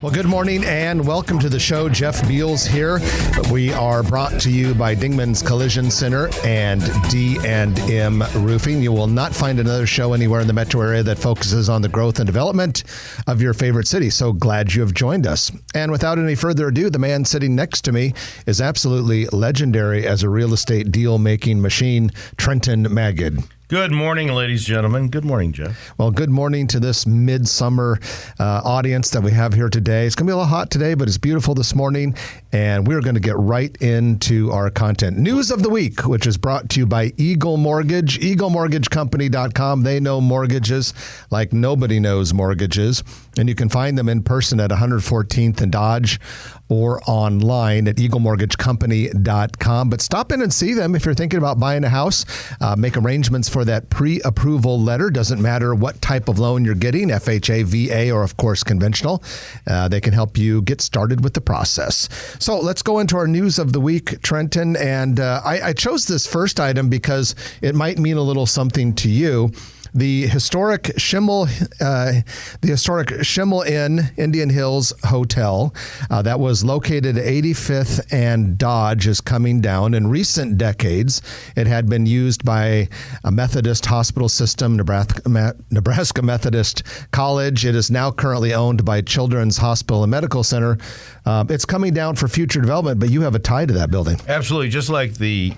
Well, good morning and welcome to the show. Jeff Beals here. We are brought to you by Dingman's Collision Center and D&M Roofing. You will not find another show anywhere in the metro area that focuses on the growth and development of your favorite city. So glad you have joined us. And without any further ado, the man sitting next to me is absolutely legendary as a real estate deal-making machine, Trenton Magid. Good morning, ladies and gentlemen. Good morning, Jeff. Well, good morning to this midsummer audience that we have here today. It's going to be a little hot today, but it's beautiful this morning, and we're going to get right into our content. News of the week, which is brought to you by Eagle Mortgage, eaglemortgagecompany.com. They know mortgages like nobody knows mortgages, and you can find them in person at 114th and Dodge or online at eaglemortgagecompany.com. But stop in and see them if you're thinking about buying a house. Make arrangements for that pre-approval letter. Doesn't matter what type of loan you're getting, FHA, VA, or of course conventional. They can help you get started with the process. So let's go into our news of the week, Trenton. And I chose this first item because it might mean a little something to you. The historic Schimmel Inn, Indian Hills Hotel, that was located at 85th and Dodge, is coming down. In recent decades, it had been used by a Methodist hospital system, Nebraska Methodist College. It is now currently owned by Children's Hospital and Medical Center. It's coming down for future development, but you have a tie to that building. Absolutely, just like the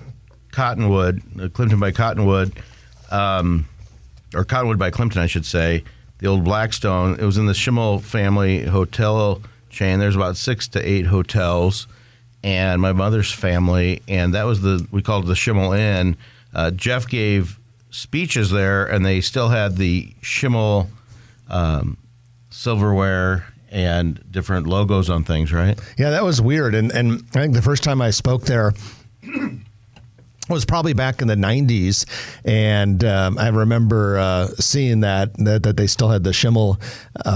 Cottonwood, Clinton by Cottonwood, or Cottonwood by Clinton, I should say, the old Blackstone. It was in the Schimmel family hotel chain. There's about 6 to 8 hotels, and my mother's family, and that was we called it the Schimmel Inn. Jeff gave speeches there, and they still had the Schimmel silverware and different logos on things, right? Yeah, that was weird. And I think the first time I spoke there was probably back in the 90s, and I remember seeing that they still had the Schimmel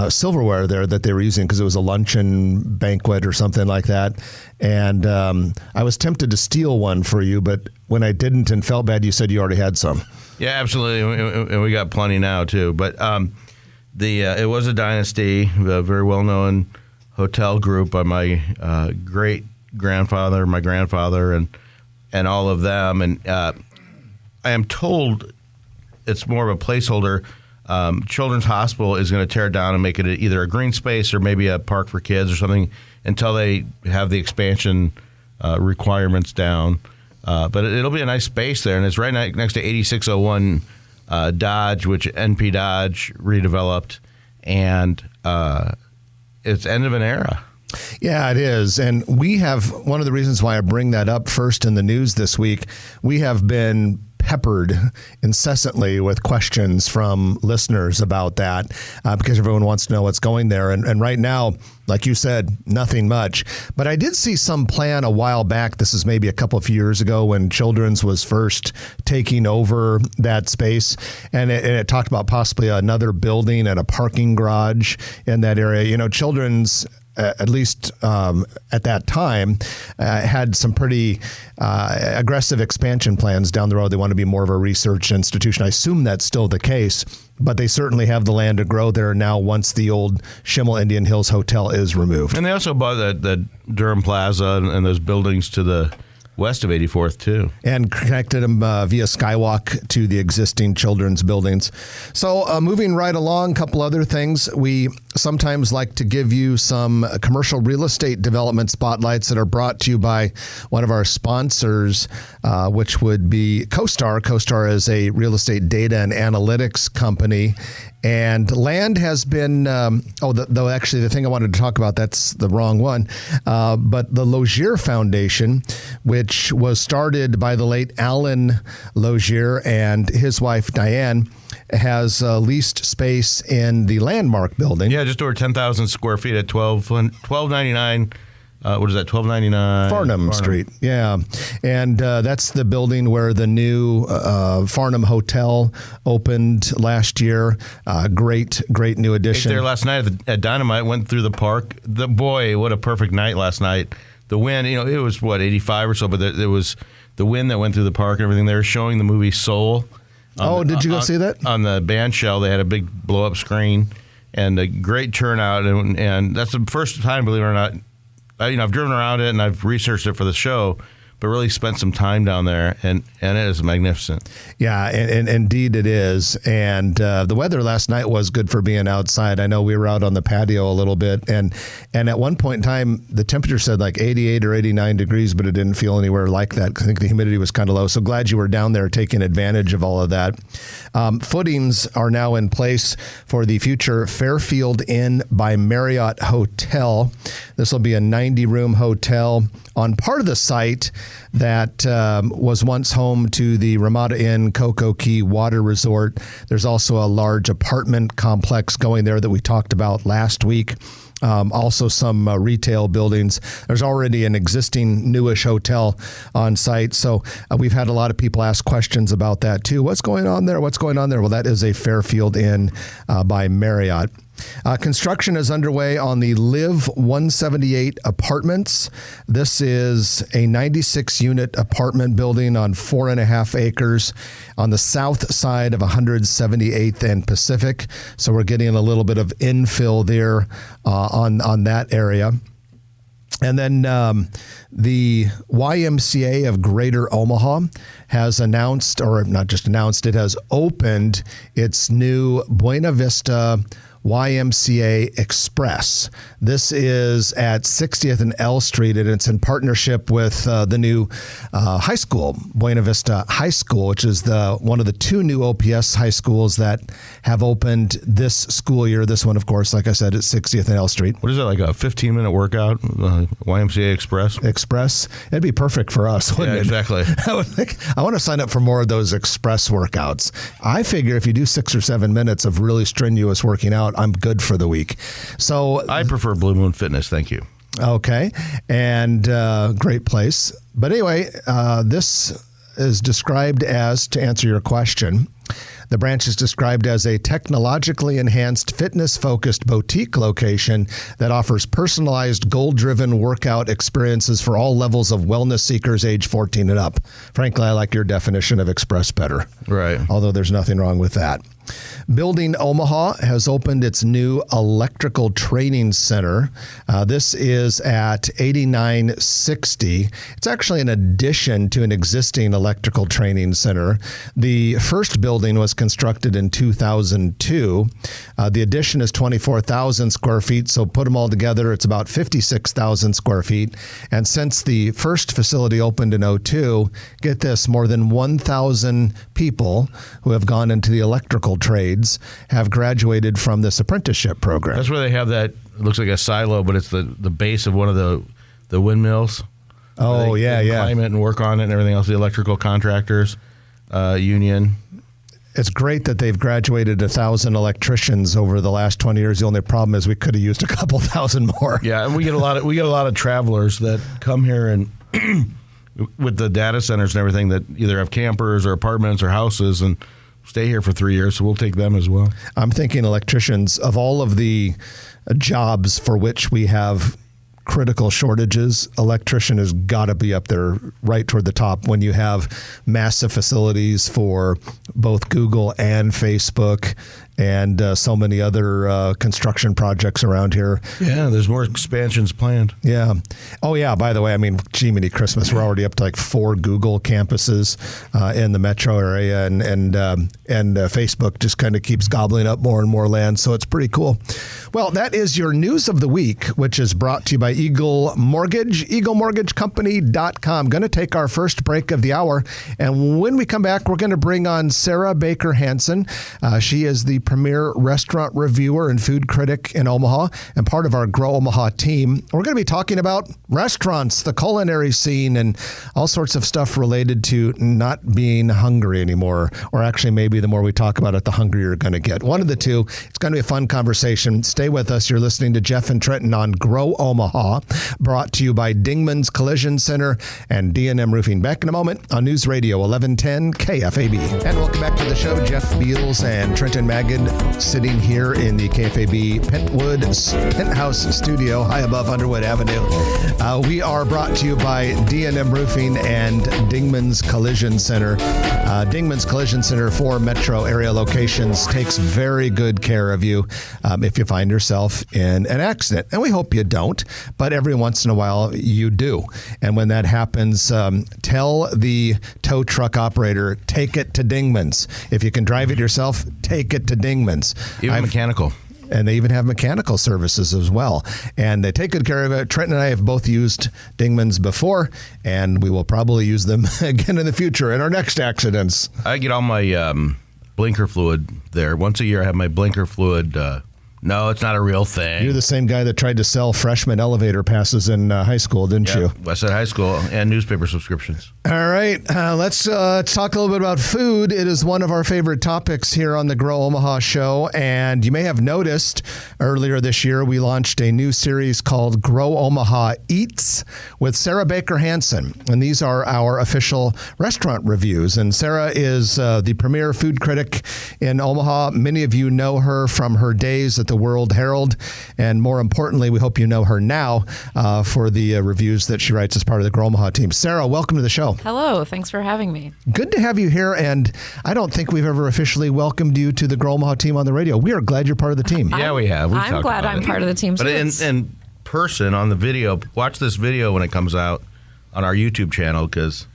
silverware there that they were using because it was a luncheon banquet or something like that. And I was tempted to steal one for you, but when I didn't and felt bad, you said you already had some. Yeah, absolutely, and we got plenty now too. But it was a dynasty, a very well-known hotel group by my great-grandfather, my grandfather, and all of them. And I am told it's more of a placeholder. Children's Hospital is going to tear it down and make it either a green space or maybe a park for kids or something until they have the expansion requirements down. But it'll be a nice space there, and it's right next to 8601 Dodge, which NP Dodge redeveloped, and it's end of an era. Yeah, it is. And we have, one of the reasons why I bring that up first in the news this week, we have been peppered incessantly with questions from listeners about that because everyone wants to know what's going there. And right now, like you said, nothing much. But I did see some plan a while back. This is maybe a couple of years ago when Children's was first taking over that space. And it talked about possibly another building and a parking garage in that area. You know, Children's, at least at that time, had some pretty aggressive expansion plans down the road. They want to be more of a research institution. I assume that's still the case, but they certainly have the land to grow there now once the old Schimmel Indian Hills Hotel is removed. And they also bought the Durham Plaza and those buildings to the west of 84th, too. And connected them via Skywalk to the existing Children's buildings. So moving right along, a couple other things. We sometimes like to give you some commercial real estate development spotlights that are brought to you by one of our sponsors, which would be CoStar. CoStar is a real estate data and analytics company. And land has been, though actually the thing I wanted to talk about, that's the wrong one. But the Logier Foundation, which was started by the late Alan Logier and his wife Diane, has leased space in the Landmark building. Yeah, just over 10,000 square feet at $12.99. What is that, 1299? Farnham Street, yeah. And that's the building where the new Farnham Hotel opened last year. Great new addition. Ate there last night at Dynamite, went through the park. Boy, what a perfect night last night. The wind, it was, 85 or so, but there was the wind that went through the park and everything. They were showing the movie Soul. Did you go see that? On the band shell, they had a big blow-up screen. and a great turnout. And that's the first time, believe it or not, I've driven around it and I've researched it for the show, but really spent some time down there, and it is magnificent. Yeah, and indeed it is. And the weather last night was good for being outside. I know we were out on the patio a little bit, and at one point in time, the temperature said like 88 or 89 degrees, but it didn't feel anywhere like that. I think the humidity was kind of low. So glad you were down there taking advantage of all of that. Footings are now in place for the future Fairfield Inn by Marriott Hotel. This will be a 90-room hotel on part of the site that was once home to the Ramada Inn Cocoa Key Water Resort. There's also a large apartment complex going there that we talked about last week. Also some retail buildings. There's already an existing newish hotel on site. So we've had a lot of people ask questions about that too. What's going on there? What's going on there? Well, that is a Fairfield Inn by Marriott. Construction is underway on the Live 178 apartments. This is a 96-unit apartment building on 4.5 acres on the south side of 178th and Pacific. So we're getting a little bit of infill there on that area. And then the YMCA of Greater Omaha has announced, or not just announced, it has opened its new Buena Vista YMCA Express. This is at 60th and L Street, and it's in partnership with the new high school, Buena Vista High School, which is one of the two new OPS high schools that have opened this school year. This one, of course, like I said, at 60th and L Street. What is it, like a 15-minute workout, YMCA Express? It'd be perfect for us, wouldn't it? Exactly. I want to sign up for more of those express workouts. I figure if you do 6 or 7 minutes of really strenuous working out, I'm good for the week. So I prefer Blue Moon Fitness. Thank you. Okay. And great place. But anyway, this is described as, to answer your question, the branch is described as a technologically enhanced, fitness-focused boutique location that offers personalized, goal-driven workout experiences for all levels of wellness seekers age 14 and up. Frankly, I like your definition of express better. Right. Although there's nothing wrong with that. Building Omaha has opened its new electrical training center. This is at 8960. It's actually an addition to an existing electrical training center. The first building was constructed in 2002. The addition is 24,000 square feet, so put them all together, it's about 56,000 square feet. And since the first facility opened in 2002, get this, more than 1,000 people who have gone into the electrical trades have graduated from this apprenticeship program. That's where they have that, it looks like a silo, but it's the base of one of the windmills. Oh, they yeah. climb it and work on it and everything else, the electrical contractors union. It's great that they've graduated 1,000 electricians over the last 20 years. The only problem is we could have used a couple thousand more. Yeah, and we get a lot of travelers that come here and with the data centers and everything that either have campers or apartments or houses and stay here for 3 years, so we'll take them as well. I'm thinking electricians, of all of the jobs for which we have critical shortages, electrician has got to be up there right toward the top when you have massive facilities for both Google and Facebook and so many other construction projects around here. Yeah, there's more expansions planned. Yeah. Oh, yeah. By the way, I mean, Jiminy Christmas, we're already up to like 4 Google campuses in the metro area, and Facebook just kind of keeps gobbling up more and more land. So it's pretty cool. Well, that is your news of the week, which is brought to you by Eagle Mortgage, EagleMortgageCompany.com. Going to take our first break of the hour. And when we come back, we're going to bring on Sarah Baker Hansen. She is the premier restaurant reviewer and food critic in Omaha and part of our Grow Omaha team. We're going to be talking about restaurants, the culinary scene, and all sorts of stuff related to not being hungry anymore. Or actually, maybe the more we talk about it, the hungrier you're going to get. One of the two. It's going to be a fun conversation. Stay with us. You're listening to Jeff and Trenton on Grow Omaha, brought to you by Dingman's Collision Center and D&M Roofing. Back in a moment on News Radio 1110 KFAB. And welcome back to the show. Jeff Beals and Trenton Maggie Megan, sitting here in the KFAB Penthouse Studio, high above Underwood Avenue. We are brought to you by D&M Roofing and Dingman's Collision Center. Dingman's Collision Center, 4 metro area locations, takes very good care of you if you find yourself in an accident. And we hope you don't, but every once in a while you do. And when that happens, tell the tow truck operator, take it to Dingman's. If you can drive it yourself, take it to Dingman's. Even mechanical. And they even have mechanical services as well. And they take good care of it. Trent and I have both used Dingman's before, and we will probably use them again in the future in our next accidents. I get all my blinker fluid there. Once a year I have my blinker fluid. No, it's not a real thing. You're the same guy that tried to sell freshman elevator passes in high school, didn't you? Westside High School and newspaper subscriptions. All right, let's talk a little bit about food. It is one of our favorite topics here on the Grow Omaha show, and you may have noticed earlier this year we launched a new series called Grow Omaha Eats with Sarah Baker Hansen, and these are our official restaurant reviews. And Sarah is the premier food critic in Omaha. Many of you know her from her days at the World Herald, and more importantly, we hope you know her now for the reviews that she writes as part of the Grow Omaha team. Sarah, welcome to the show. Hello, thanks for having me. Good to have you here, and I don't think we've ever officially welcomed you to the Grow Omaha team on the radio. We are glad you're part of the team. Yeah, we have. I'm glad I'm part of the team. But in person, on the video, watch this video when it comes out on our YouTube channel, because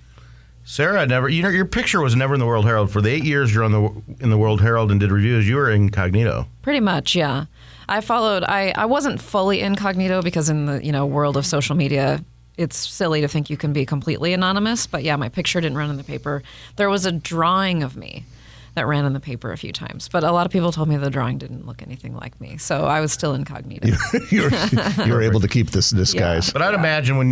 Sarah never, your picture was never in the World Herald. For the 8 years you're in the World Herald and did reviews, you were incognito. Pretty much, yeah. I wasn't fully incognito because in the world of social media, it's silly to think you can be completely anonymous. But yeah, my picture didn't run in the paper. There was a drawing of me that ran in the paper a few times, but a lot of people told me the drawing didn't look anything like me, so I was still incognito. You were able to keep this disguise. Yeah. But I'd imagine when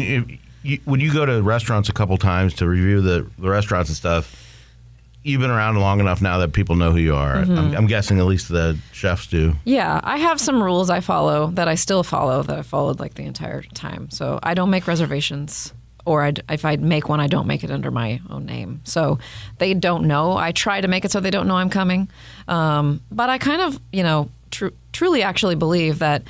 you go to restaurants a couple times to review the restaurants and stuff, you've been around long enough now that people know who you are. Mm-hmm. I'm guessing at least the chefs do. Yeah, I have some rules I follow that I still follow that I followed like the entire time. So I don't make reservations, or if I make one, I don't make it under my own name. So they don't know. I try to make it so they don't know I'm coming. But I kind of, truly actually believe that,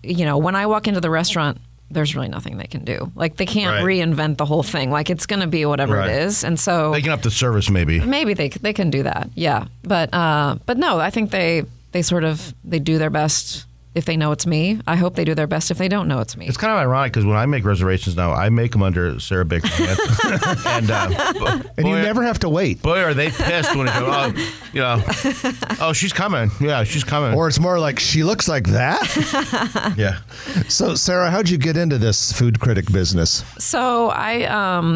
when I walk into the restaurant, there's really nothing they can do. Like, they can't reinvent the whole thing. Like, it's going to be whatever it is. And so they can up the service, maybe they can do that. Yeah. But no, I think they do their best if they know it's me. I hope they do their best if they don't know it's me. It's kind of ironic because when I make reservations now, I make them under Sarah Baker and you never have to wait. Boy, are they pissed when it goes, oh, she's coming. Yeah, she's coming. Or it's more like, she looks like that. Yeah. So, Sarah, how'd you get into this food critic business? So I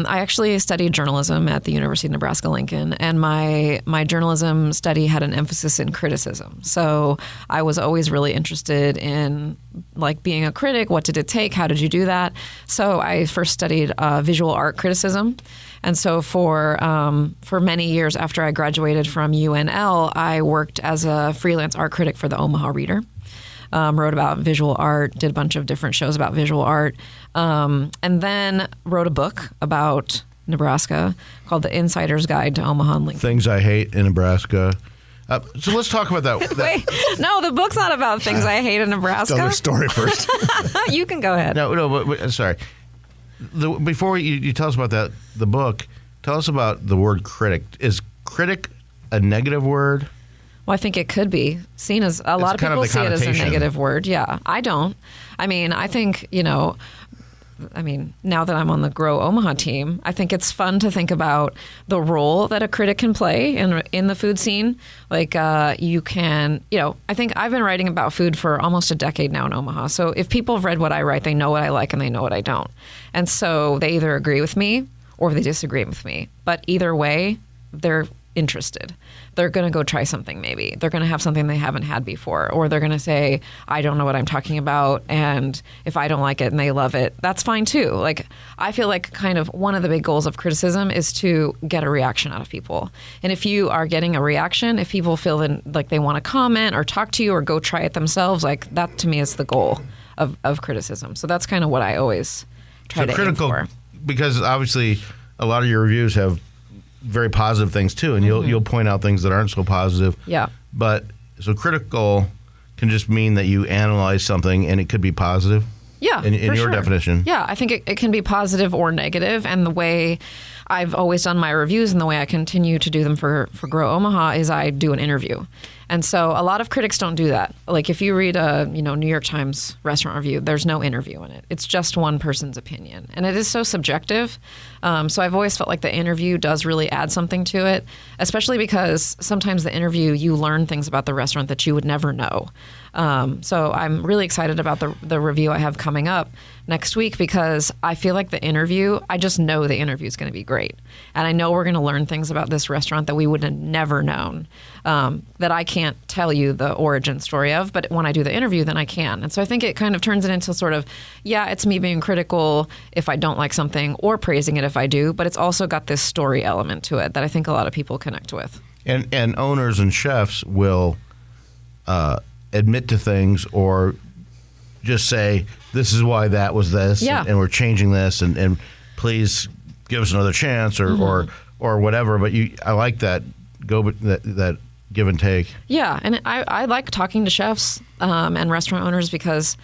actually studied journalism at the University of Nebraska-Lincoln, and my journalism study had an emphasis in criticism. So I was always really interested in like being a critic. What did it take? How did you do that? So I first studied visual art criticism. And so for many years after I graduated from UNL, I worked as a freelance art critic for the Omaha Reader. Wrote about visual art, did a bunch of different shows about visual art, and then wrote a book about Nebraska called The Insider's Guide to Omaha and Lincoln. Things I hate in Nebraska. So let's talk about that. Wait, no, the book's not about things I hate in Nebraska. Tell their story first. You can go ahead. No, but sorry. Before you tell us about that, the book, tell us about the word critic. Is critic a negative word? Well, I think it could be seen as a lot of people see it as a negative word. Yeah, I don't. I mean, I think, now that I'm on the Grow Omaha team, I think it's fun to think about the role that a critic can play in the food scene. Like you can, I think I've been writing about food for almost a decade now in Omaha. So if people have read what I write, they know what I like and they know what I don't. And so they either agree with me or they disagree with me. But either way, they're interested. They're going to go try something maybe. They're going to have something they haven't had before. Or they're going to say, I don't know what I'm talking about. And if I don't like it and they love it, that's fine too. Like, I feel like kind of one of the big goals of criticism is to get a reaction out of people. And if you are getting a reaction, if people feel like they want to comment or talk to you or go try it themselves, like that to me is the goal of criticism. So that's kind of what I always try to aim for. Because obviously a lot of your reviews have very positive things too, and you'll point out things that aren't so positive. Yeah. But So critical can just mean that you analyze something and it could be positive? Yeah, in for your sure. definition? Yeah, I think it can be positive or negative. And the way I've always done my reviews and the way I continue to do them for Grow Omaha is I do an interview. And so a lot of critics don't do that. Like if you read a New York Times restaurant review, there's no interview in it. It's just one person's opinion. And it is so subjective. So I've always felt like the interview does really add something to it, especially because sometimes the interview, you learn things about the restaurant that you would never know. So I'm really excited about the review I have coming up next week because I feel like the interview, I just know the interview is going to be great. And I know we're going to learn things about this restaurant that we would have never known, that I can't tell you the origin story of, but when I do the interview, then I can. And so I think it kind of turns it into sort of, yeah, it's me being critical if I don't like something or praising it if I do, but it's also got this story element to it that I think a lot of people connect with. And owners and chefs will admit to things or just say, this is why that was this, Yeah. and we're changing this, and please give us another chance or whatever. But I like that that give and take. Yeah, and I like talking to chefs and restaurant owners because,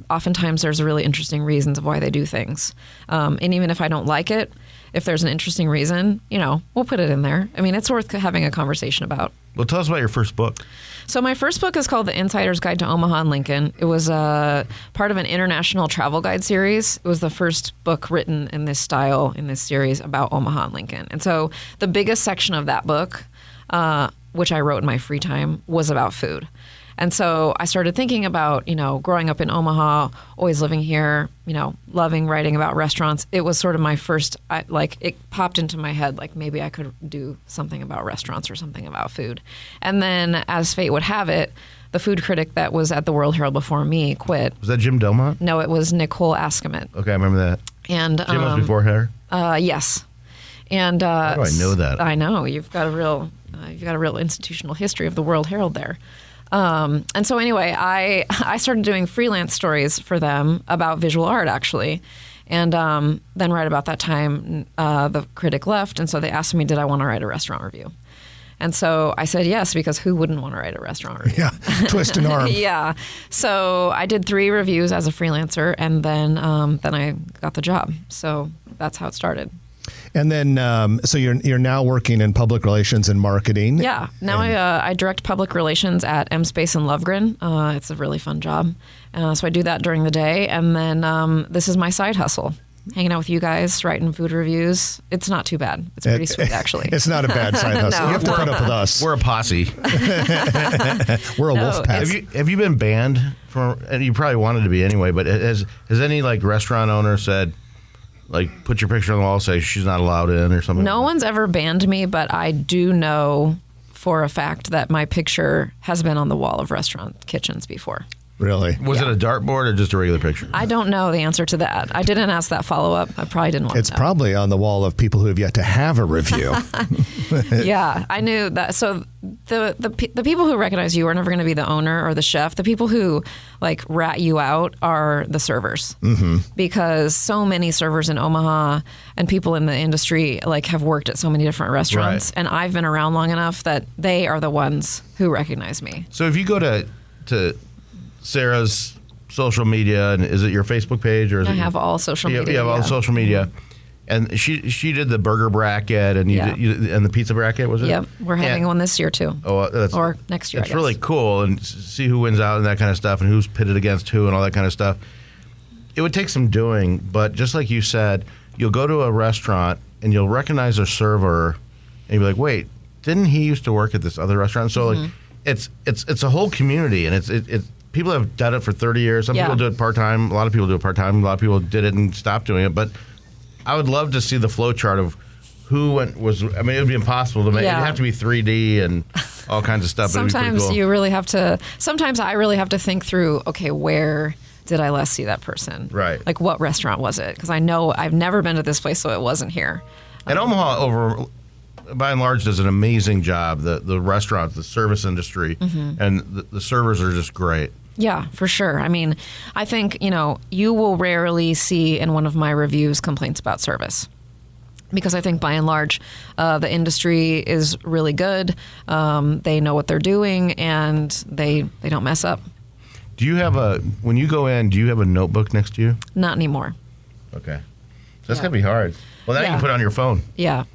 oftentimes there's really interesting reasons of why they do things. And even if I don't like it, if there's an interesting reason, we'll put it in there. I mean, it's worth having a conversation about. Well, tell us about your first book. So my first book is called The Insider's Guide to Omaha and Lincoln. It was part of an international travel guide series. It was the first book written in this style, in this series, about Omaha and Lincoln. And so the biggest section of that book, which I wrote in my free time, was about food. And so I started thinking about, growing up in Omaha, always living here, loving writing about restaurants. It was sort of my first, it popped into my head, like maybe I could do something about restaurants or something about food. And then as fate would have it, the food critic that was at the World Herald before me quit. Was that Jim Delmont? No, it was Nicole Askemet. Okay, I remember that. And Jim was before her? Yes. And how do I know that? I know. You've got a real institutional history of the World Herald there. And so anyway, I started doing freelance stories for them about visual art, actually. And then right about that time, the critic left. And so they asked me, did I want to write a restaurant review? And so I said yes, because who wouldn't want to write a restaurant review? Yeah, twist an arm. Yeah. So I did 3 reviews as a freelancer, and then I got the job. So that's how it started. And then, so you're now working in public relations and marketing. Yeah. Now I direct public relations at M Space in Lovegren. It's a really fun job. So I do that during the day. And then this is my side hustle. Hanging out with you guys, writing food reviews. It's not too bad. It's pretty sweet, actually. It's not a bad side hustle. No. You have to put up with us. We're a posse. We're a wolf pack. Have you been banned from? And you probably wanted to be anyway. But has any restaurant owner said, put your picture on the wall, say she's not allowed in or something? No one's ever banned me, but I do know for a fact that my picture has been on the wall of restaurant kitchens before. Really? Was it a dartboard or just a regular picture? I don't know the answer to that. I didn't ask that follow-up. I probably didn't want It's to know. probably on the wall of people who have yet to have a review. Yeah, I knew that. So the people who recognize you are never going to be the owner or the chef. The people who rat you out are the servers, because so many servers in Omaha and people in the industry have worked at so many different restaurants, Right. and I've been around long enough that they are the ones who recognize me. So if you go to Sarah's social media, and is it your Facebook page or is I it have all social media. You have all yeah. the social media, and she did the burger bracket and and the pizza bracket, was it? Yep, we're having one this year too. Oh, or next year. It's really cool, and see who wins out and that kind of stuff, and who's pitted against who and all that kind of stuff. It would take some doing, but just like you said, you'll go to a restaurant and you'll recognize a server, and you'll be like, wait, didn't he used to work at this other restaurant? So it's a whole community, and it's people have done it for 30 years. Some people do it part-time. A lot of people do it part-time. A lot of people did it and stopped doing it. But I would love to see the flow chart of who it would be impossible to make. Yeah. It'd have to be 3D and all kinds of stuff. But it'd be pretty cool. Sometimes I really have to think through, okay, where did I last see that person? Right. What restaurant was it? Because I know I've never been to this place, so it wasn't here. And Omaha, by and large, does an amazing job. The restaurants, the service industry, and the servers are just great. Yeah, for sure. I mean, I think, you will rarely see in one of my reviews complaints about service. because I think by and large, the industry is really good. They know what they're doing, and they don't mess up. Do you have when you go in, do you have a notebook next to you? Not anymore. Okay. So that's going to be hard. Well, that you can put on your phone. Yeah.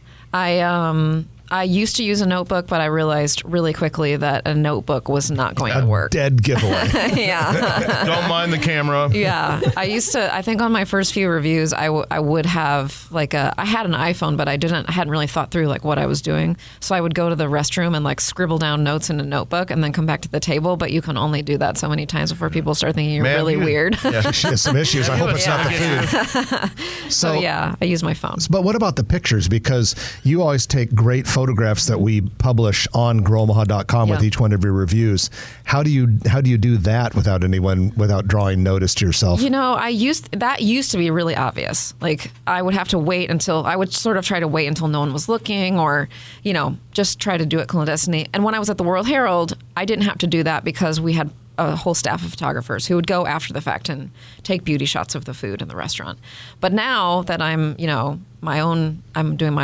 I used to use a notebook, but I realized really quickly that a notebook was not going to work. Dead giveaway. Yeah. Don't mind the camera. Yeah. I think on my first few reviews, I would have I had an iPhone, but I hadn't really thought through what I was doing. So I would go to the restroom and scribble down notes in a notebook and then come back to the table. But you can only do that so many times before people start thinking you're really weird. Yeah, she has some issues. I hope it's not the food. So yeah, I use my phone. But what about the pictures? Because you always take great photographs that we publish on growomaha.com with each one of your reviews. How do you do that without drawing notice to yourself? That used to be really obvious. I would have to I would sort of try to wait until no one was looking, or just try to do it clandestinely. And when I was at the World Herald, I didn't have to do that because we had a whole staff of photographers who would go after the fact and take beauty shots of the food in the restaurant. But now that I'm doing my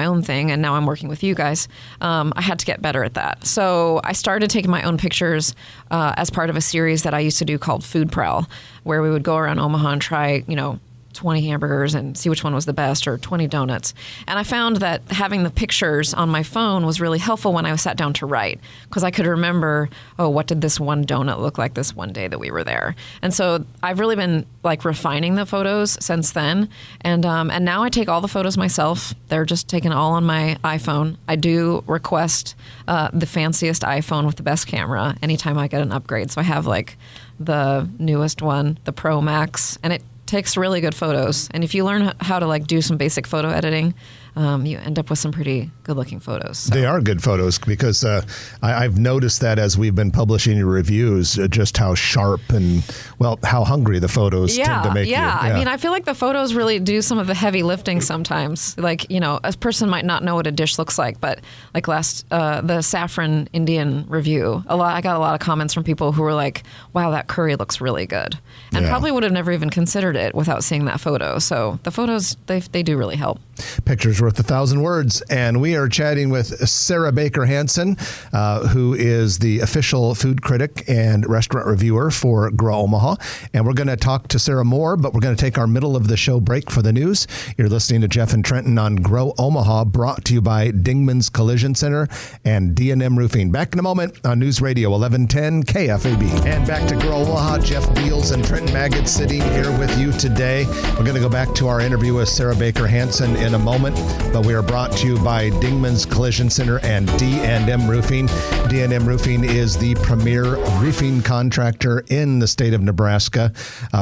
own thing, and now I'm working with you guys, I had to get better at that. So I started taking my own pictures as part of a series that I used to do called Food Prowl, where we would go around Omaha and try, 20 hamburgers and see which one was the best, or 20 donuts. And I found that having the pictures on my phone was really helpful when I sat down to write, because I could remember, what did this one donut look like this one day that we were there? And so I've really been refining the photos since then. And now I take all the photos myself. They're just taken all on my iPhone. I do request the fanciest iPhone with the best camera anytime I get an upgrade. So I have the newest one, the Pro Max, and it takes really good photos. And if you learn how to do some basic photo editing, you end up with some pretty good-looking photos. So. They are good photos, because I've noticed that as we've been publishing your reviews, just how sharp and, how hungry the photos tend to make you. Yeah, I mean, I feel like the photos really do some of the heavy lifting sometimes. A person might not know what a dish looks like, but the saffron Indian review, I got a lot of comments from people who were like, wow, that curry looks really good. And probably would have never even considered it without seeing that photo. So the photos, they do really help. Pictures worth 1,000 words. And we are chatting with Sarah Baker Hansen, who is the official food critic and restaurant reviewer for Grow Omaha. And we're going to talk to Sarah more, but we're going to take our middle of the show break for the news. You're listening to Jeff and Trenton on Grow Omaha, brought to you by Dingman's Collision Center and D&M Roofing. Back in a moment on News Radio 1110 KFAB. And back to Grow Omaha. Jeff Beals and Trenton Maggot sitting here with you today. We're going to go back to our interview with Sarah Baker Hansen in a moment, but we are brought to you by Dingman's Collision Center and D&M Roofing. D&M Roofing is the premier roofing contractor in the state of Nebraska.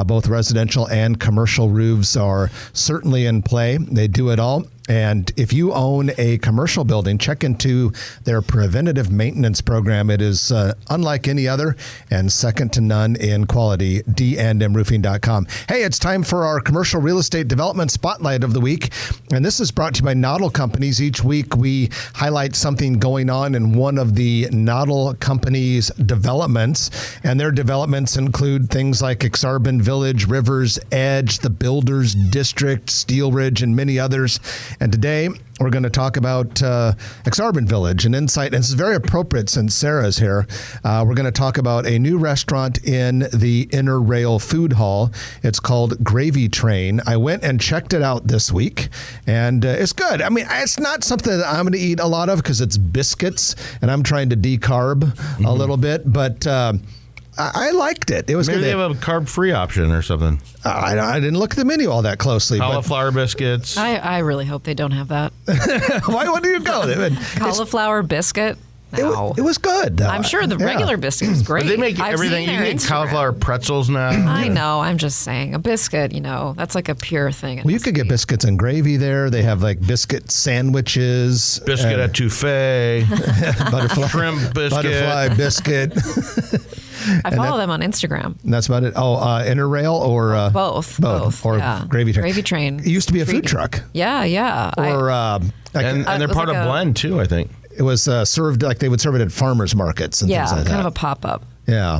Both residential and commercial roofs are certainly in play. They do it all. And if you own a commercial building, check into their preventative maintenance program. It is unlike any other and second to none in quality. dndmroofing.com. Hey, it's time for our commercial real estate development spotlight of the week. And this is brought to you by Noddle Companies. Each week we highlight something going on in one of the Noddle Companies developments. And their developments include things like Exarban Village, Rivers Edge, the Builders District, Steel Ridge, and many others. And today, we're going to talk about Exarban Village, an insight. And this is very appropriate since Sarah's here. We're going to talk about a new restaurant in the Inner Rail Food Hall. It's called Gravy Train. I went and checked it out this week, and it's good. I mean, it's not something that I'm going to eat a lot of because it's biscuits, and I'm trying to decarb a little bit, but I liked it. It was Maybe good. They have a carb-free option or something. I didn't look at the menu all that closely. Cauliflower biscuits. I really hope they don't have that. Why wouldn't you go? Cauliflower biscuit? No. It was good. I'm sure the regular biscuit is great. But they make I've everything. seen You their can get Instagram. cauliflower pretzels now. I know. I'm just saying. A biscuit, that's like a pure thing. Well, you could get biscuits and gravy there. They have biscuit sandwiches. Biscuit etouffee. Butterfly, shrimp biscuit. Butterfly biscuit. I follow them on Instagram. And that's about it. Oh, Inner Rail or? Both. Or yeah. Gravy Train. Gravy Train. It used to be a food truck. Yeah. Or and they're part of Blend too, I think. It was served they would serve it at farmers markets and things like that. kind of a pop-up. Yeah.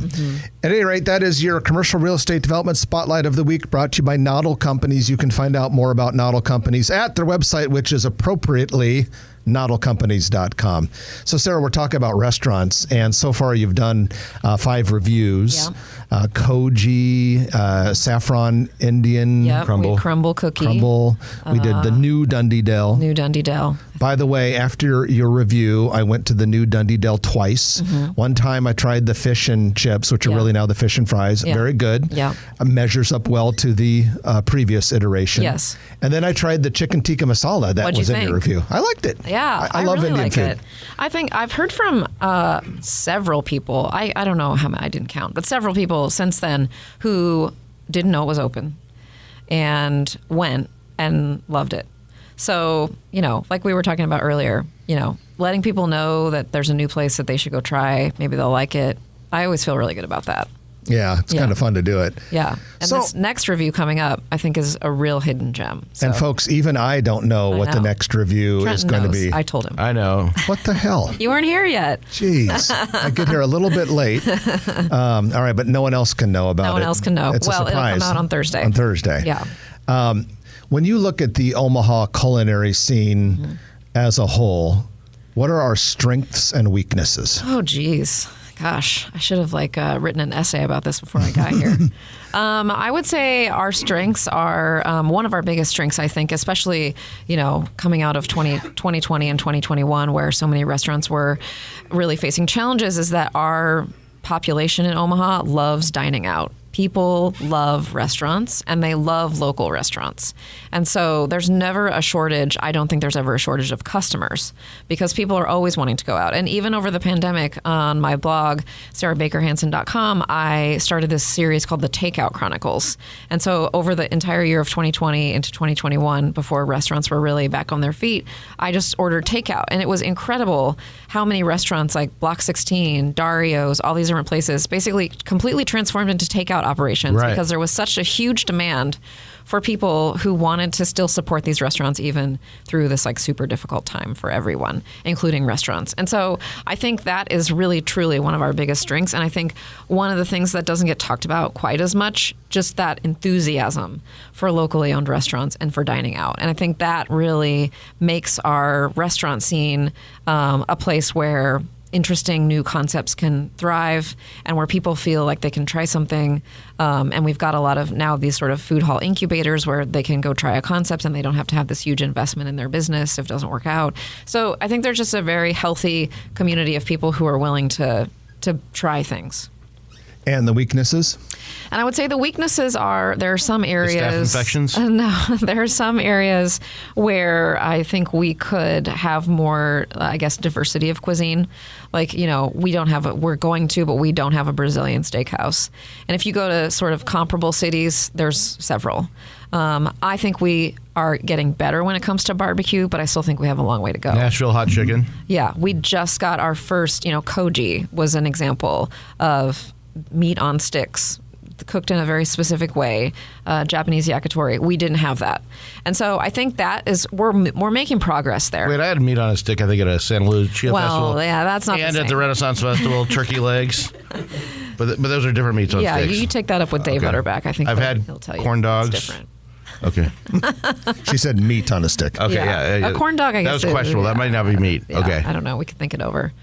At any rate, that is your commercial real estate development spotlight of the week, brought to you by Noddle Companies. You can find out more about Noddle Companies at their website, which is appropriately noddlecompanies.com. So, Sarah, we're talking about restaurants, and so far you've done 5 reviews. Koji, Saffron Indian, Crumble Cookie. Crumble. We did the New Dundee Dell. New Dundee Dell. By the way, after your review, I went to the New Dundee Dell twice. One time I tried the fish and chips, which are really now the fish and fries. Very good. Measures up well to the previous iteration. Yes. And then I tried the chicken tikka masala that was in your review. I liked it. Yeah, I love really Indian like food. it. I think I've heard from several people. I don't know how many, I didn't count, but several people since then who didn't know it was open and went and loved it. So, like we were talking about earlier, letting people know that there's a new place that they should go try. Maybe they'll like it. I always feel really good about that. Yeah, it's kind of fun to do it. Yeah. And this next review coming up, I think, is a real hidden gem. So. And folks, even I don't know what the next review Trenton is going to be. I told him. I know. What the hell? You weren't here yet. Jeez. I get here a little bit late. All right, but no one else can know about it. No one else can know. It's well, a surprise. it'll come out on Thursday. On Thursday. Yeah. When you look at the Omaha culinary scene as a whole, what are our strengths and weaknesses? Oh, geez. Gosh, I should have written an essay about this before I got here. I would say our strengths are one of our biggest strengths, I think, especially, coming out of 2020 and 2021, where so many restaurants were really facing challenges, is that our population in Omaha loves dining out. People love restaurants and they love local restaurants. And so there's never a shortage. I don't think there's ever a shortage of customers because people are always wanting to go out. And even over the pandemic on my blog, sarahbakerhansen.com, I started this series called The Takeout Chronicles. And so over the entire year of 2020 into 2021, before restaurants were really back on their feet, I just ordered takeout. And it was incredible how many restaurants like Block 16, Dario's, all these different places basically completely transformed into takeout operations because there was such a huge demand for people who wanted to still support these restaurants even through this super difficult time for everyone, including restaurants. And so I think that is really, truly one of our biggest strengths. And I think one of the things that doesn't get talked about quite as much, just that enthusiasm for locally owned restaurants and for dining out. And I think that really makes our restaurant scene a place where interesting new concepts can thrive and where people feel like they can try something. And we've got a lot of now these sort of food hall incubators where they can go try a concept and they don't have to have this huge investment in their business if it doesn't work out. So I think there's just a very healthy community of people who are willing to try things. And the weaknesses? And I would say the weaknesses are there are some areas. The staph infections? No, there are some areas where I think we could have more, diversity of cuisine. We don't have we're going to, but we don't have a Brazilian steakhouse. And if you go to sort of comparable cities, there's several. I think we are getting better when it comes to barbecue, but I still think we have a long way to go. Nashville hot chicken. Yeah, we just got our first, Koji was an example of meat on sticks, cooked in a very specific way, Japanese yakitori. We didn't have that. And so I think that is, we're making progress there. Wait, I had meat on a stick, I think, at a Santa Lucia festival. Well, yeah, that's not the same. And at the Renaissance Festival, turkey legs. But those are different meats on sticks. Yeah, you take that up with Dave Utterback. I think I've had he'll tell you corn dogs. It's different. Okay. She said meat on a stick. Okay, yeah. A corn dog, I guess. That was questionable. That might not be meat. Yeah, okay. I don't know. We could think it over.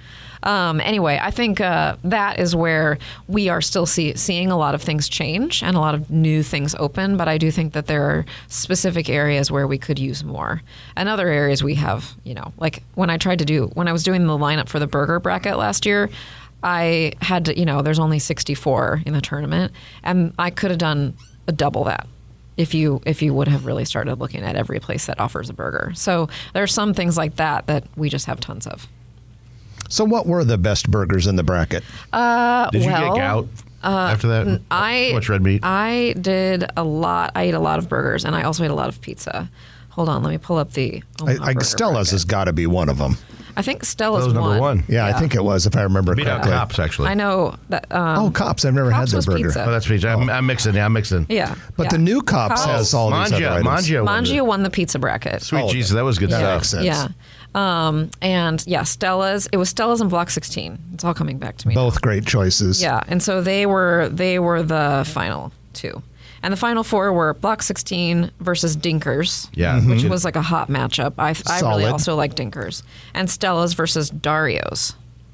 Anyway, I think that is where we are still seeing a lot of things change and a lot of new things open. But I do think that there are specific areas where we could use more. And other areas we have, like when I was doing the lineup for the burger bracket last year, I had to, there's only 64 in the tournament. And I could have done a double that if you would have really started looking at every place that offers a burger. So there are some things like that we just have tons of. So what were the best burgers in the bracket? Did you get gout after that? Much red meat? I did a lot. I ate a lot of burgers, and I also ate a lot of pizza. Hold on, let me pull up the Omaha burger Stella's bracket. has got to be one of them. I think Stella's That was number one. Yeah, I think it was, if I remember Beat out correctly. Cops, actually. I know that. Cops. I've never Cops had was their burger. pizza. Oh, that's pizza. I'm mixing. Yeah, I'm mixing. Yeah. But the new Cops has all these other items. Mangia won the pizza bracket. Sweet Jesus, that was good that stuff. makes sense. Yeah. And yeah, Stella's. It was Stella's and Block 16. It's all coming back to me. Both great choices. Yeah, and so they were the final two. And the final four were Block 16 versus Dinkers, Yeah. which was like a hot matchup. I really Solid. also like Dinkers. And Stella's versus Dario's.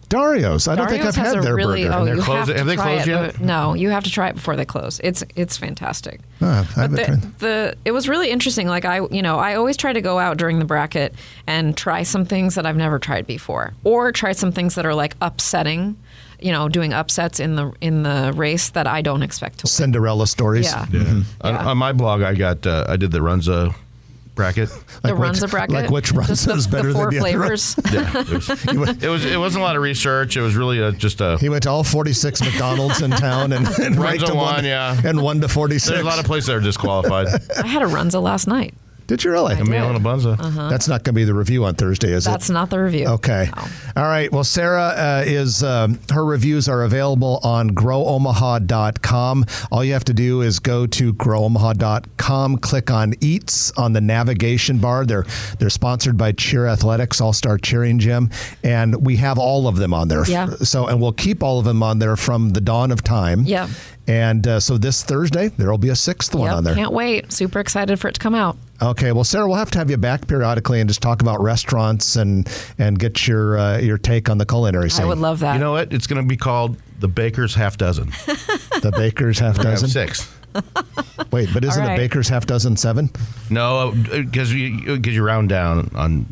Dario's. I don't think I've had their burger. Oh, they're you closed- have to have they try closed it. yet? No, you have to try it before they close. It's fantastic. I haven't But tried. it was really interesting. Like I always try to go out during the bracket and try some things that I've never tried before, or try some things that are like upsetting. Doing upsets in the race that I don't expect to win. Cinderella stories. Yeah. On my blog, I did the Runza bracket. The Runza bracket. Like which Runza is better the four than the other? flavors. Yeah, it wasn't a lot of research. It was really just a. He went to all 46 McDonald's in town and ranked Runza them won, yeah. and 1 to 46. There's a lot of places that are disqualified. I had a Runza last night. Did you really? A meal and a bunza. That's not going to be the review on Thursday, is it? That's not the review. Okay. No. All right. Well, Sarah her reviews are available on growomaha.com. All you have to do is go to growomaha.com, click on Eats on the navigation bar. They're sponsored by Cheer Athletics, All-Star Cheering Gym, and we have all of them on there. Yeah. And we'll keep all of them on there from the dawn of time. Yeah. And so this Thursday, there will be a sixth one on there. Can't wait. Super excited for it to come out. Okay, well, Sarah, we'll have to have you back periodically and just talk about restaurants and get your take on the culinary scene. I would love that. You know what? It's going to be called the Baker's Half Dozen. The Baker's Half We're gonna have Dozen? 6. Wait, but isn't All a right. Baker's Half Dozen 7? No, because you round down on.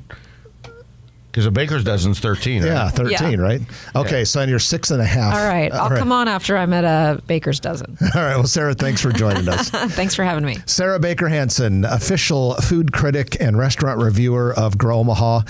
Because a baker's dozen's 13, right? Yeah, 13, Yeah. right? Okay, Yeah. so on your 6.5. All right. I'll come on after I'm at a baker's dozen. All right, well, Sarah, thanks for joining us. Thanks for having me. Sarah Baker Hansen, official food critic and restaurant reviewer of Grow Omaha,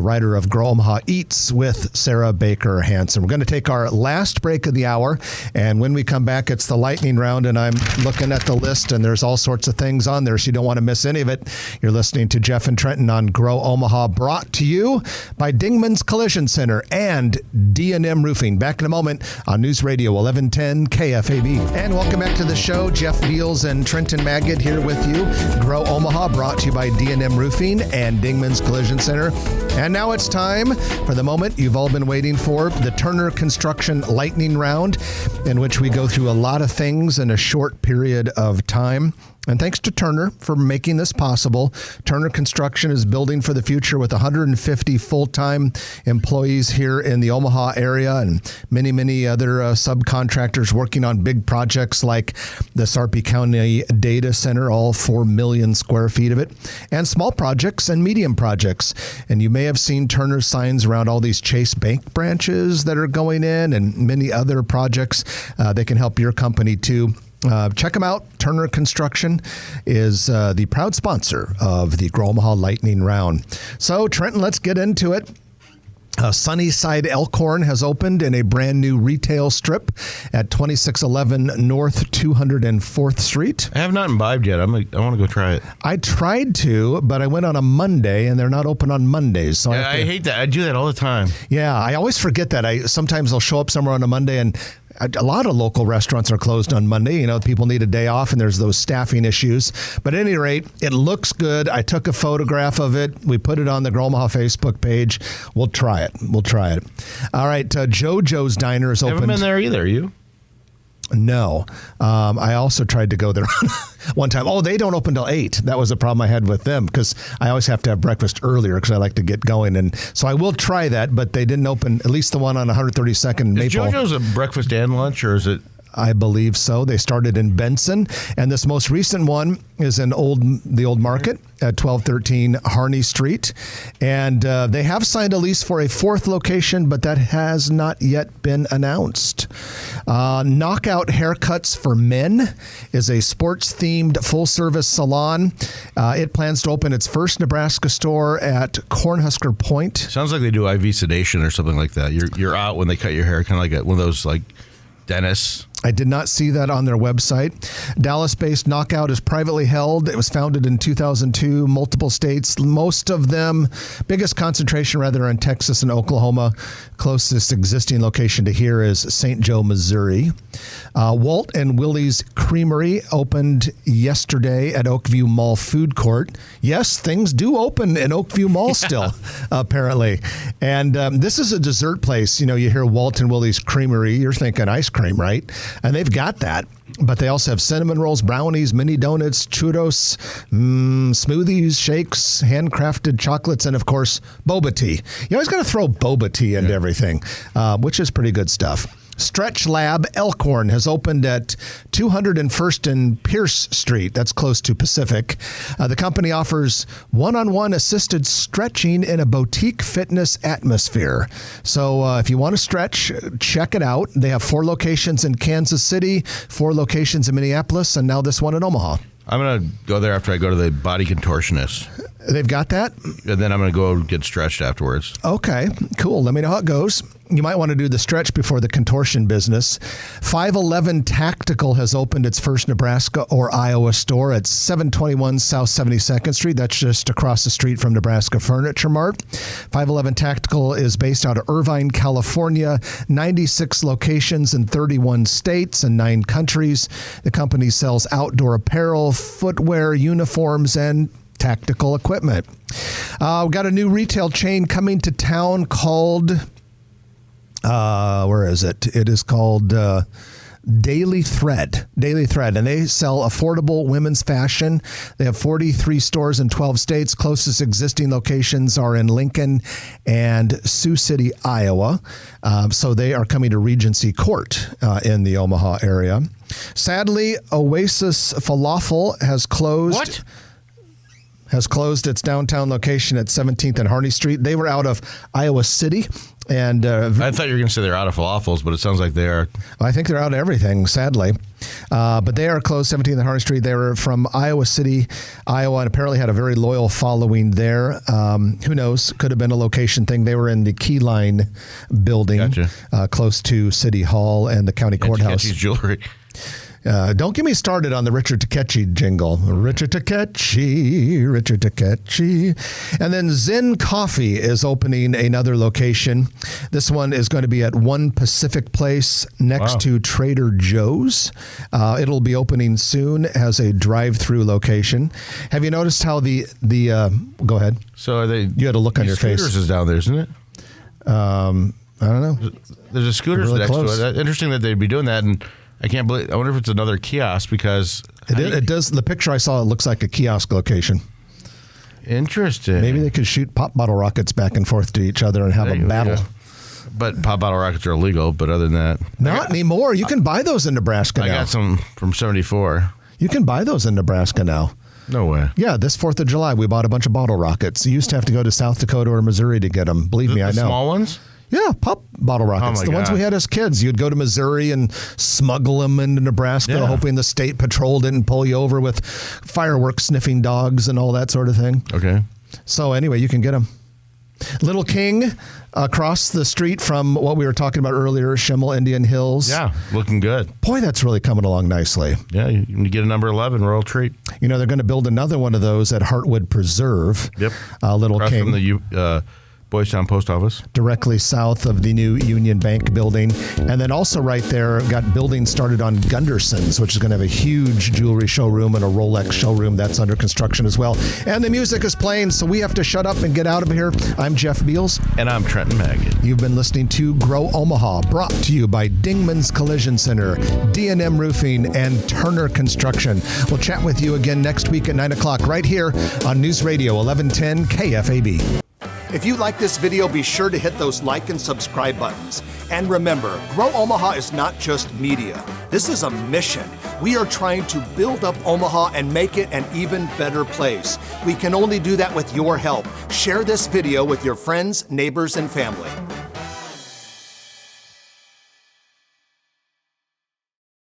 writer of Grow Omaha Eats with Sarah Baker Hansen. We're going to take our last break of the hour, and when we come back, it's the lightning round, and I'm looking at the list, and there's all sorts of things on there, so you don't want to miss any of it. You're listening to Jeff and Trenton on Grow Omaha, brought to you by Dingman's Collision Center and D&M Roofing. Back in a moment on News Radio 1110 KFAB. And welcome back to the show. Jeff Beals and Trenton Magid here with you. Grow Omaha, brought to you by D&M Roofing and Dingman's Collision Center. And now it's time for the moment you've all been waiting for, the Turner Construction Lightning Round, in which we go through a lot of things in a short period of time. And thanks to Turner for making this possible. Turner Construction is building for the future with 150 full-time employees here in the Omaha area and many, many other subcontractors working on big projects like the Sarpy County Data Center, all 4 million square feet of it, and small projects and medium projects. And you may have seen Turner's signs around all these Chase Bank branches that are going in and many other projects that can help your company too. Check them out. Turner Construction is the proud sponsor of the Grow Omaha Lightning Round. So, Trenton, let's get into it. Sunnyside Elkhorn has opened in a brand new retail strip at 2611 North 204th Street. I have not imbibed yet. I want to go try it. I tried to, but I went on a Monday, and they're not open on Mondays. So I hate that. I do that all the time. Yeah, I always forget that. Sometimes I'll show up somewhere on a Monday, and a lot of local restaurants are closed on Monday. You know, people need a day off, and there's those staffing issues. But at any rate, it looks good. I took a photograph of it. We put it on the Grow Omaha Facebook page. We'll try it. All right, JoJo's Diner is open. Haven't been there either. You? No. I also tried to go there one time. Oh, they don't open till 8. That was a problem I had with them because I always have to have breakfast earlier because I like to get going. And so I will try that, but they didn't open, at least the one on 132nd Maple. Is JoJo's a breakfast and lunch, or is it? I believe so. They started in Benson, and this most recent one is in the old market at 1213 Harney Street. And they have signed a lease for a 4th location, but that has not yet been announced. Knockout Haircuts for Men is a sports-themed full-service salon. It plans to open its first Nebraska store at Cornhusker Point. Sounds like they do IV sedation or something like that. You're out when they cut your hair, kind of like one of those like dentists. I did not see that on their website. Dallas-based Knockout is privately held. It was founded in 2002, multiple states, most of them, biggest concentration rather in Texas and Oklahoma. Closest existing location to here is St. Joe, Missouri. Walt and Willie's Creamery opened yesterday at Oakview Mall Food Court. Yes, things do open in Oakview Mall still, apparently. And this is a dessert place. You know, you hear Walt and Willie's Creamery, you're thinking ice cream, right? And they've got that. But they also have cinnamon rolls, brownies, mini donuts, churros, smoothies, shakes, handcrafted chocolates, and, of course, boba tea. You always got to throw boba tea into everything, which is pretty good stuff. Stretch Lab Elkhorn has opened at 201st and Pierce Street. That's close to Pacific. The company offers one-on-one assisted stretching in a boutique fitness atmosphere. So if you want to stretch, check it out. They have 4 locations in Kansas City, 4 locations in Minneapolis, and now this one in Omaha. I'm going to go there after I go to the body contortionist. They've got that? And then I'm going to go get stretched afterwards. Okay, cool. Let me know how it goes. You might want to do the stretch before the contortion business. 511 Tactical has opened its first Nebraska or Iowa store at 721 South 72nd Street. That's just across the street from Nebraska Furniture Mart. 511 Tactical is based out of Irvine, California. 96 locations in 31 states and 9 countries. The company sells outdoor apparel, footwear, uniforms, and tactical equipment. We've got a new retail chain coming to town called, where is it? It is called Daily Thread, and they sell affordable women's fashion. They have 43 stores in 12 states. Closest existing locations are in Lincoln and Sioux City, Iowa. So they are coming to Regency Court in the Omaha area. Sadly, Oasis Falafel has closed. What? Has closed its downtown location at 17th and Harney Street. They were out of Iowa City. And I thought you were going to say they're out of falafels, but it sounds like they are. I think they're out of everything, sadly. But they are closed, 17th and Harney Street. They were from Iowa City, Iowa, and apparently had a very loyal following there. Who knows? Could have been a location thing. They were in the Keyline building, Gotcha. Close to City Hall and the county courthouse. Takechi's jewelry. Don't get me started on the Richard Takechi jingle. Richard Takechi, Richard Takechi. And then Zen Coffee is opening another location. This one is going to be at One Pacific Place next to Trader Joe's. It'll be opening soon as a drive-through location. Have you noticed how the go ahead. So are they? You had a look on your face. Scooters is down there, isn't it? I don't know. There's a scooters Really next close. to it. Interesting that they'd be doing that, and I can't believe. I wonder if it's another kiosk because It does. The picture I saw, it looks like a kiosk location. Interesting. Maybe they could shoot pop bottle rockets back and forth to each other and have a battle. Yeah. But pop bottle rockets are illegal. But other than that, Not anymore. You can buy those in Nebraska now. I got some from '74. You can buy those in Nebraska now. No way. Yeah, this 4th of July, we bought a bunch of bottle rockets. You used to have to go to South Dakota or Missouri to get them. Believe me, I know. The small ones? Yeah, pop bottle rockets. my The ones we gosh. had as kids. You'd go to Missouri and smuggle them into Nebraska, hoping the state patrol didn't pull you over with fireworks sniffing dogs and all that sort of thing. Okay. So anyway, you can get them. Little King, across the street from what we were talking about earlier, Schimmel Indian Hills. Yeah, looking good. Boy, that's really coming along nicely. Yeah, you get a number 11 Royal Treat. You know, they're going to build another one of those at Heartwood Preserve. Yep. Little Across King. from the Boys Town Post Office. Directly south of the new Union Bank building. And then also right there, got buildings started on Gunderson's, which is going to have a huge jewelry showroom and a Rolex showroom that's under construction as well. And the music is playing, so we have to shut up and get out of here. I'm Jeff Beals. And I'm Trenton Maggot. You've been listening to Grow Omaha, brought to you by Dingman's Collision Center, D&M Roofing, and Turner Construction. We'll chat with you again next week at 9 o'clock right here on News Radio 1110 KFAB. If you like this video, be sure to hit those like and subscribe buttons. And remember, Grow Omaha is not just media. This is a mission. We are trying to build up Omaha and make it an even better place. We can only do that with your help. Share this video with your friends, neighbors, and family.